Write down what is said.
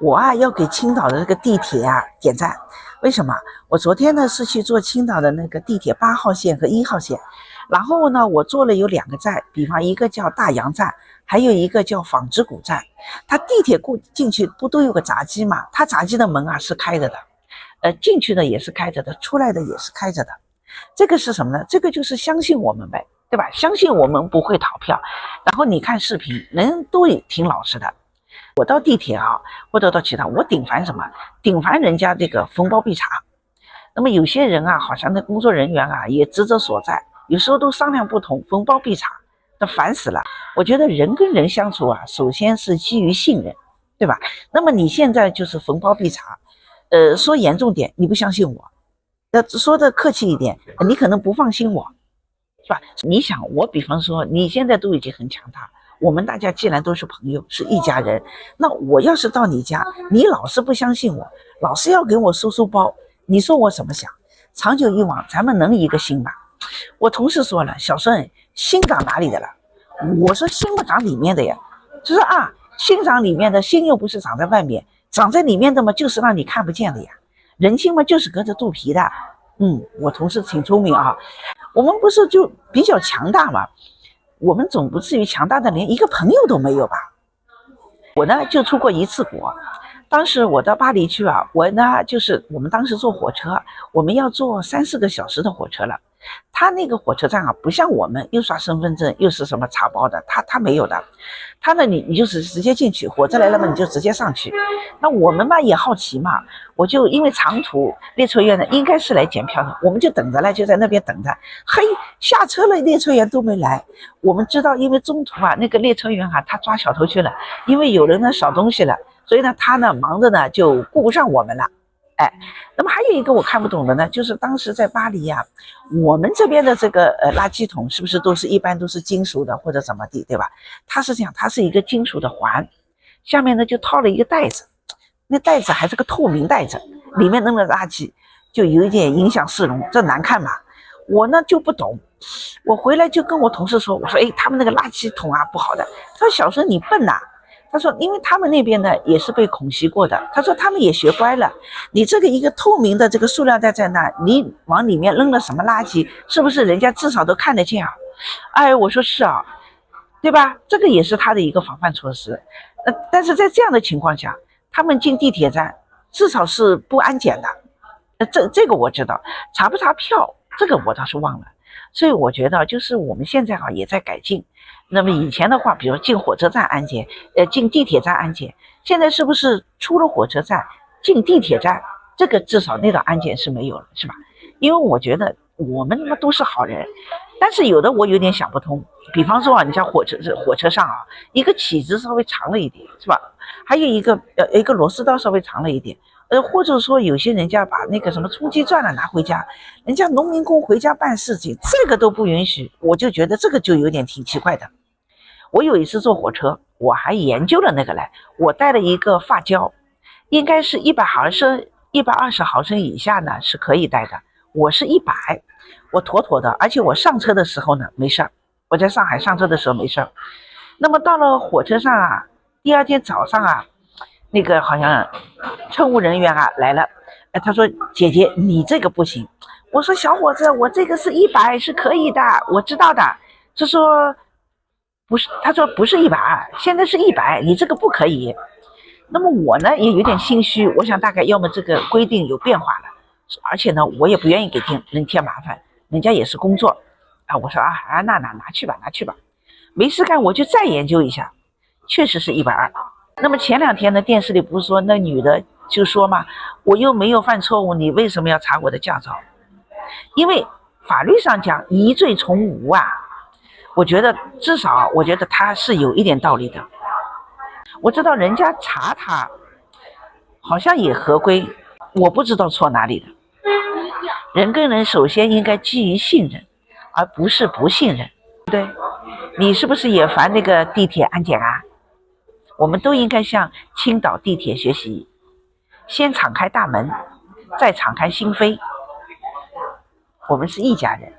我啊要给青岛的这个地铁啊点赞。为什么？我昨天呢是去坐青岛的那个地铁8号线和1号线，然后呢我坐了有2个站，比方一个叫大洋站，还有一个叫纺织谷站。它地铁进去不都有个闸机嘛？它闸机的门啊是开着的，进去的也是开着的，出来的也是开着的。这个是什么呢？这个就是相信我们呗，对吧？相信我们不会逃票。然后你看视频，人都挺老实的。我到地铁啊，或者到其他，我顶烦什么？顶烦人家这个逢包必查。那么有些人啊，好像那工作人员啊也职责所在，有时候都商量不同，逢包必查，那烦死了。我觉得人跟人相处啊，首先是基于信任，对吧？那么你现在就是逢包必查，说严重点，你不相信我。说的客气一点，你可能不放心我，是吧？你想我比方说你现在都已经很强大，我们大家既然都是朋友，是一家人，那我要是到你家，你老是不相信我，老是要给我收包，你说我怎么想？长久以往咱们能一个心吗？我同事说了，小孙，心长哪里的了？我说心不长里面的呀。就说啊，心长里面的，心又不是长在外面，长在里面的嘛，就是让你看不见的呀。人心嘛，就是隔着肚皮的。我同事挺聪明啊。我们不是就比较强大嘛？我们总不至于强大的连一个朋友都没有吧？我呢就出过一次国。当时我到巴黎去啊，我呢就是我们当时坐火车，我们要坐3-4个小时的火车了。他那个火车站啊，不像我们又刷身份证又是什么查包的，他没有的。他呢你就是直接进去，火车来了嘛你就直接上去。那我们嘛也好奇嘛，我就因为长途列车员呢应该是来检票的，我们就等着了，就在那边等着。嘿，下车了，列车员都没来。我们知道，因为中途啊那个列车员啊他抓小偷去了，因为有人呢少东西了，所以呢他呢忙着呢就顾不上我们了。那么还有一个我看不懂的呢，就是当时在巴黎啊，我们这边的这个垃圾桶是不是一般都是金属的或者怎么地，对吧？它是这样，它是一个金属的环，下面呢就套了一个袋子，那袋子还是个透明袋子，里面扔了垃圾，就有一点影响市容，这难看嘛。我呢就不懂，我回来就跟我同事说，我说他们那个垃圾桶啊不好的。他说小孙你笨呐。他说因为他们那边呢也是被恐袭过的，他说他们也学乖了，你这个一个透明的这个塑料袋在那，你往里面扔了什么垃圾，是不是人家至少都看得见啊？我说是啊，对吧？这个也是他的一个防范措施。但是在这样的情况下，他们进地铁站至少是不安检的。这个我知道，查不查票这个我倒是忘了。所以我觉得就是我们现在啊也在改进。那么以前的话，比如进火车站安检，进地铁站安检，现在是不是出了火车站进地铁站，这个至少那种安检是没有了，是吧？因为我觉得我们都是好人，但是有的我有点想不通。比方说啊，你像火车上啊，一个起子稍微长了一点，是吧？还有一个螺丝刀稍微长了一点。或者说有些人家把那个什么充气钻拿回家，人家农民工回家办事情，这个都不允许，我就觉得这个就有点挺奇怪的。我有一次坐火车，我还研究了那个来，我带了一个发胶，应该是100毫升、120毫升以下呢是可以带的，我是100，我妥妥的，而且我上车的时候呢没事儿，我在上海上车的时候没事儿。那么到了火车上啊，第二天早上啊，那个好像乘务人员啊来了，他说姐姐你这个不行。我说小伙子，我这个是100是可以的，我知道的。他说不是，他说不是100，现在是100，你这个不可以。那么我呢也有点心虚，我想大概要么这个规定有变化了，而且呢我也不愿意给人添麻烦，人家也是工作啊。我说那拿去吧，没事干我就再研究一下，确实是120。那么前2天呢，电视里不是说那女的就说嘛，我又没有犯错误，你为什么要查我的驾照？因为法律上讲疑罪从无啊。我觉得至少我觉得他是有一点道理的。我知道人家查他好像也合规，我不知道错哪里的。人跟人首先应该基于信任，而不是不信任，对不对？你是不是也烦那个地铁安检啊？我们都应该向青岛地铁学习，先敞开大门，再敞开心扉。我们是一家人。